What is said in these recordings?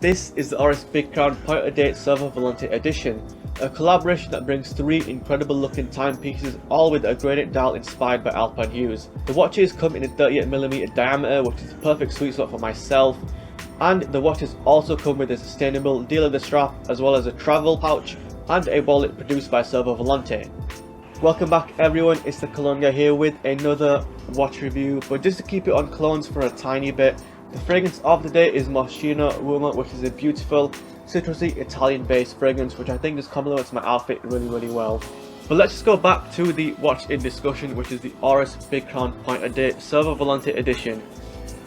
This is the Oris Big Crown point-of-date Cervo Volante edition, a collaboration that brings 3 incredible looking timepieces, all with a gradient dial inspired by Alpine hues. The watches come in a 38mm diameter, which is a perfect sweet spot for myself, and the watches also come with a sustainable deal of the strap, as well as a travel pouch and a wallet produced by Cervo Volante. Welcome back everyone, it's the Cologne guy here with another watch review, but just to keep it on clones for a tiny bit, the fragrance of the day is Moschino Roma, which is a beautiful citrusy Italian based fragrance which I think just complements my outfit really well. But let's just go back to the watch in discussion, which is the Oris Big Crown point-of-date Cervo Volante edition.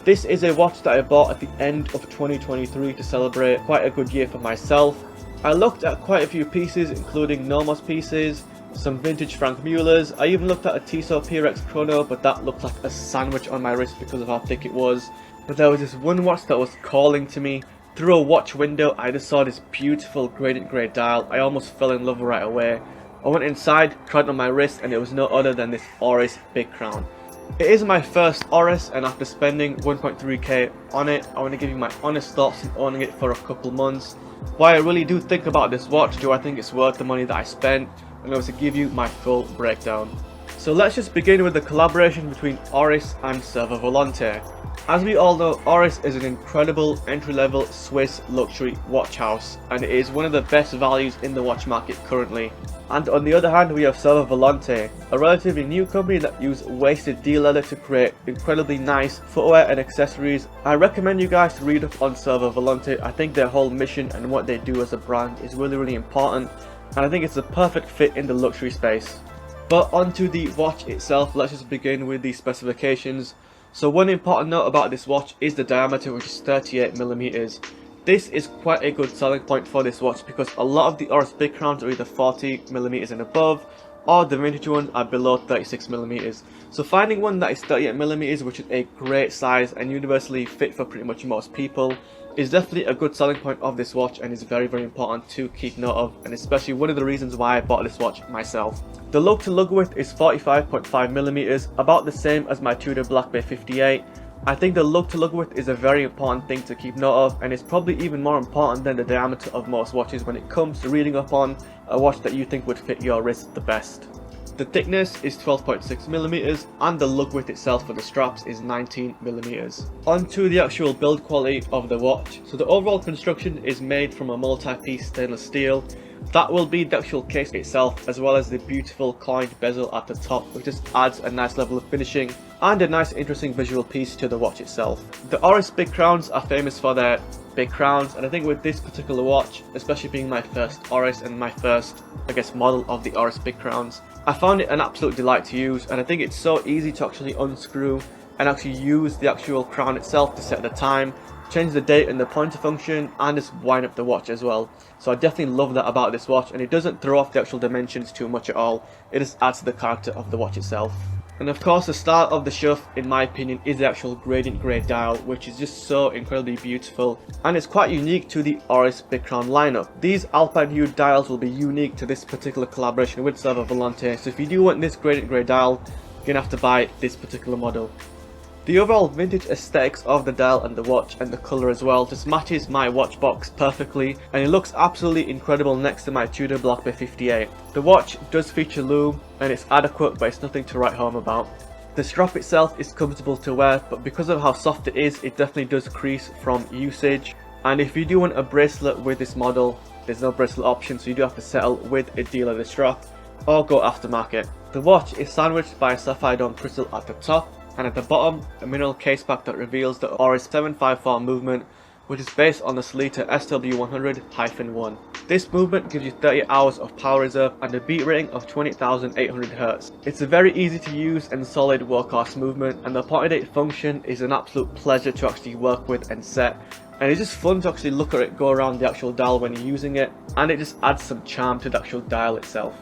This is a watch that I bought at the end of 2023 to celebrate quite a good year for myself. I looked at quite a few pieces, including Nomos pieces, some vintage Frank Mueller's. I even looked at a Tissot PRX Chrono, but that looked like a sandwich on my wrist because of how thick it was. But there was this one watch that was calling to me. Through a watch window, I just saw this beautiful gradient grey dial. I almost fell in love right away. I went inside, tried it on my wrist, and it was no other than this Oris Big Crown. It is my first Oris, and after spending 1.3k on it, I want to give you my honest thoughts on owning it for a couple months. Why I really do think about this watch, do I think it's worth the money that I spent, and I was to give you my full breakdown. So let's just begin with the collaboration between Oris and Cervo Volante. As we all know, Oris is an incredible entry-level Swiss luxury watch house, and it is one of the best values in the watch market currently. And on the other hand, we have Cervo Volante, a relatively new company that use wasted deal leather to create incredibly nice footwear and accessories. I recommend you guys to read up on Cervo Volante. I think their whole mission and what they do as a brand is really important, and I think it's a perfect fit in the luxury space. But onto the watch itself, let's just begin with the specifications. So one important note about this watch is the diameter, which is 38mm. This is quite a good selling point for this watch because a lot of the Oris Big Crowns are either 40mm and above, or the vintage ones are below 36mm. So finding one that is 38mm, which is a great size and universally fit for pretty much most people, is definitely a good selling point of this watch, and is very important to keep note of, and especially one of the reasons why I bought this watch myself. The lug to lug width is 45.5mm, about the same as my Tudor Black Bay 58. I think the lug to lug width is a very important thing to keep note of, and it's probably even more important than the diameter of most watches when it comes to reading up on a watch that you think would fit your wrist the best. The thickness is 12.6mm, and the lug width itself for the straps is 19mm. Onto the actual build quality of the watch. So the overall construction is made from a multi-piece stainless steel. That will be the actual case itself, as well as the beautiful coined bezel at the top, which just adds a nice level of finishing and a nice interesting visual piece to the watch itself. The Oris Big Crowns are famous for their big crowns, and I think with this particular watch, especially being my first Oris and my first, I guess, model of the Oris Big Crowns, I found it an absolute delight to use, and I think it's so easy to actually unscrew and actually use the actual crown itself to set the time, change the date and the pointer function, and just wind up the watch as well. So I definitely love that about this watch, and it doesn't throw off the actual dimensions too much at all. It just adds to the character of the watch itself. And of course, the star of the show, in my opinion, is the actual gradient grey dial, which is just so incredibly beautiful, and it's quite unique to the Oris Big Crown lineup. These Alpine hued dials will be unique to this particular collaboration with Cervo Volante, so if you do want this gradient grey dial, you're gonna have to buy this particular model. The overall vintage aesthetics of the dial and the watch, and the colour as well, just matches my watch box perfectly, and it looks absolutely incredible next to my Tudor Black Bay 58. The watch does feature lume, and it's adequate, but it's nothing to write home about. The strap itself is comfortable to wear, but because of how soft it is, it definitely does crease from usage. And if you do want a bracelet with this model, there's no bracelet option, so you do have to settle with a deal leather strap or go aftermarket. The watch is sandwiched by a sapphire dome crystal at the top, and at the bottom, a mineral case pack that reveals the Oris 754 movement, which is based on the Sleater SW100-1. This movement gives you 30 hours of power reserve and a beat rating of 20,800 Hz. It's a very easy to use and solid workhorse movement, and the point-of-date function is an absolute pleasure to actually work with and set. And it's just fun to actually look at it go around the actual dial when you're using it, and it just adds some charm to the actual dial itself.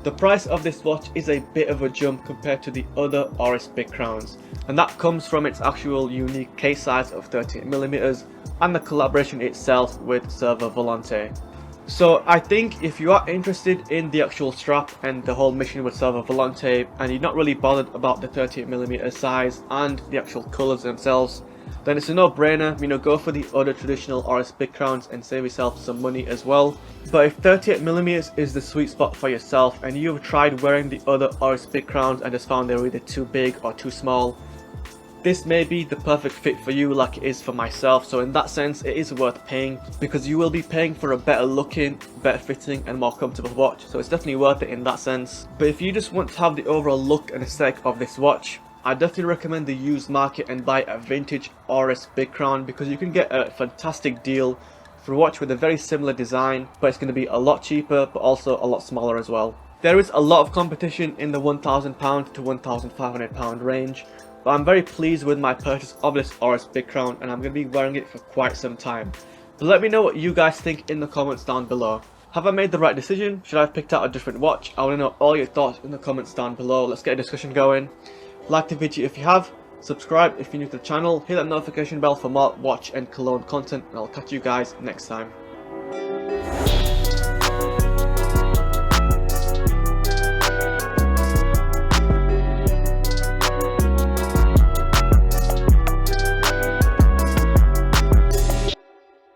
The price of this watch is a bit of a jump compared to the other Oris Big Crowns, and that comes from its actual unique case size of 38mm and the collaboration itself with Cervo Volante. So I think if you are interested in the actual strap and the whole mission with Cervo Volante, and you're not really bothered about the 38mm size and the actual colours themselves, then it's a no-brainer, you know, go for the other traditional Oris big crowns and save yourself some money as well. But if 38mm is the sweet spot for yourself and you've tried wearing the other Oris big crowns and just found they were either too big or too small, this may be the perfect fit for you like it is for myself. So in that sense, it is worth paying because you will be paying for a better looking, better fitting and more comfortable watch. So it's definitely worth it in that sense. But if you just want to have the overall look and aesthetic of this watch, I definitely recommend the used market and buy a vintage Oris big crown because you can get a fantastic deal for a watch with a very similar design, but it's going to be a lot cheaper but also a lot smaller as well. There is a lot of competition in the £1,000 to £1,500 range, but I'm very pleased with my purchase of this Oris big crown and I'm going to be wearing it for quite some time. But let me know what you guys think in the comments down below. Have I made the right decision? Should I have picked out a different watch? I want to know all your thoughts in the comments down below. Let's get a discussion going. Like the video if you have, subscribe if you're new to the channel, hit that notification bell for more watch and cologne content, and I'll catch you guys next time.